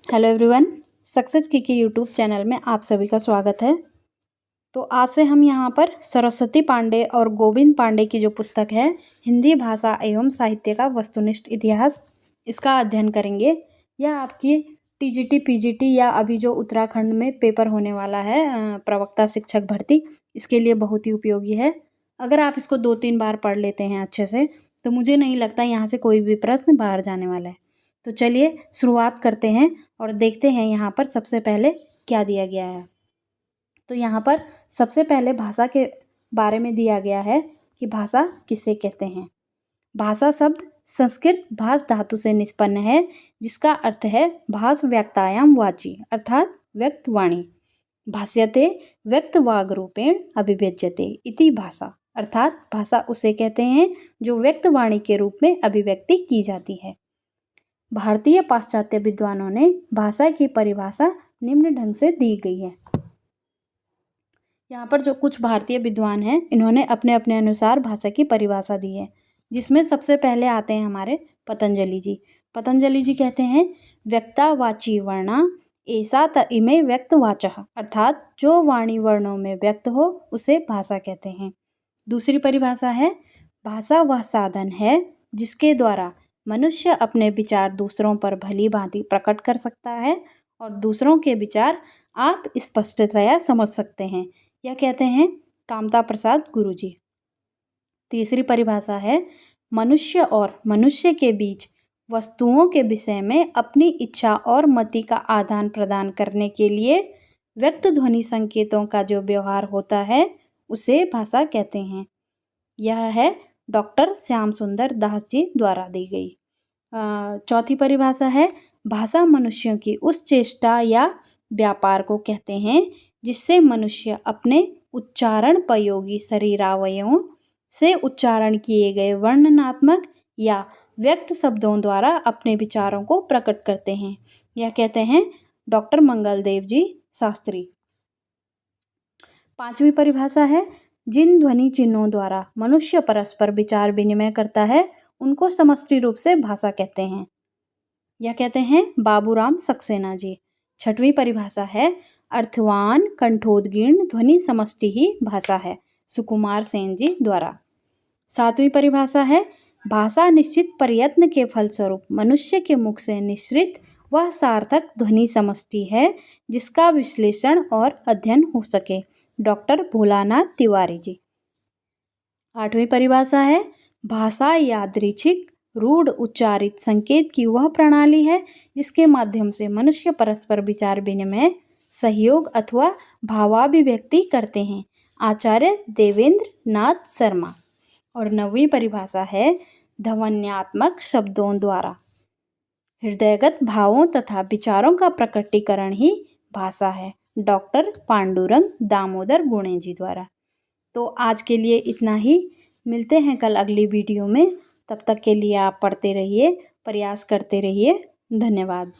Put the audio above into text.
Hello everyone, success की YouTube channel में आप सभी का स्वागत है। तो आज से हम यहाँ पर सरस्वती पांडे और गोविंद पांडे की जो पुस्तक है हिंदी भाषा एवं साहित्य का वस्तुनिष्ठ इतिहास, इसका अध्ययन करेंगे। यह आपकी टीजीटी पीजीटी या अभी जो उत्तराखंड में पेपर होने वाला है प्रवक्ता शिक्षक भर्ती, इसके लिए बहुत ही उपयोगी है। अगर आप इसको 2-3 बार पढ़ लेते हैं अच्छे से तो मुझे नहीं लगता यहाँ से कोई भी प्रश्न बाहर जाने वाला है। तो चलिए शुरुआत करते हैं और देखते हैं यहाँ पर सबसे पहले क्या दिया गया है। तो यहाँ पर सबसे पहले भाषा के बारे में दिया गया है कि भाषा किसे कहते हैं। भाषा शब्द संस्कृत भाष धातु से निष्पन्न है, जिसका अर्थ है भाष व्यक्तायाम वाची अर्थात व्यक्त वाणी। भाष्यते व्यक्त वाग रूपेण अभिव्यज्यते इति भाषा, अर्थात भाषा उसे कहते हैं जो व्यक्त वाणी के रूप में अभिव्यक्ति की जाती है। भारतीय पाश्चात्य विद्वानों ने भाषा की परिभाषा निम्न ढंग से दी गई है। यहाँ पर जो कुछ भारतीय विद्वान हैं, इन्होंने अपने अपने अनुसार भाषा की परिभाषा दी है, जिसमें सबसे पहले आते हैं हमारे पतंजलि जी। पतंजलि जी कहते हैं व्यक्तावाची वर्णा ऐसा त इमे व्यक्तवाचः, अर्थात जो वाणी वर्णों में व्यक्त हो उसे भाषा कहते हैं। दूसरी परिभाषा है भाषा वह साधन है जिसके द्वारा मनुष्य अपने विचार दूसरों पर भली भांति प्रकट कर सकता है और दूसरों के विचार आप स्पष्टतया समझ सकते हैं। यह कहते हैं कामता प्रसाद गुरु जी। तीसरी परिभाषा है मनुष्य और मनुष्य के बीच वस्तुओं के विषय में अपनी इच्छा और मति का आदान प्रदान करने के लिए व्यक्त ध्वनि संकेतों का जो व्यवहार होता है उसे भाषा कहते हैं। यह है डॉक्टर श्याम सुंदर दास जी द्वारा दी गई। चौथी परिभाषा है भाषा मनुष्यों की उस चेष्टा या व्यापार को कहते हैं जिससे मनुष्य अपने उच्चारणोपयोगी शरीरावयवों से उच्चारण किए गए वर्णनात्मक या व्यक्त शब्दों द्वारा अपने विचारों को प्रकट करते हैं। यह कहते हैं डॉक्टर मंगलदेव जी शास्त्री। पांचवी परिभाषा है जिन ध्वनि चिन्हों द्वारा मनुष्य परस्पर विचार विनिमय करता है उनको समष्टि रूप से भाषा कहते हैं। यह कहते हैं बाबूराम सक्सेना जी। छठवीं परिभाषा है अर्थवान कंठोदगीर्ण ध्वनि समष्टि ही भाषा है, सुकुमार सेन जी द्वारा। सातवीं परिभाषा है भाषा निश्चित प्रयत्न के फलस्वरूप मनुष्य के मुख से निश्रित वह सार्थक ध्वनि समष्टि है जिसका विश्लेषण और अध्ययन हो सके, डॉक्टर भोलानाथ तिवारी जी। आठवीं परिभाषा है भाषा यादृच्छिक रूढ़ उच्चारित संकेत की वह प्रणाली है जिसके माध्यम से मनुष्य परस्पर विचार विनिमय सहयोग अथवा भावाभिव्यक्ति करते हैं, आचार्य देवेंद्र नाथ शर्मा। और नवीं परिभाषा है ध्वन्यात्मक शब्दों द्वारा हृदयगत भावों तथा विचारों का प्रकटीकरण ही भाषा है, डॉक्टर पांडुरंग दामोदर गुणे जी द्वारा। तो आज के लिए इतना ही, मिलते हैं कल अगली वीडियो में। तब तक के लिए आप पढ़ते रहिए, प्रयास करते रहिए। धन्यवाद।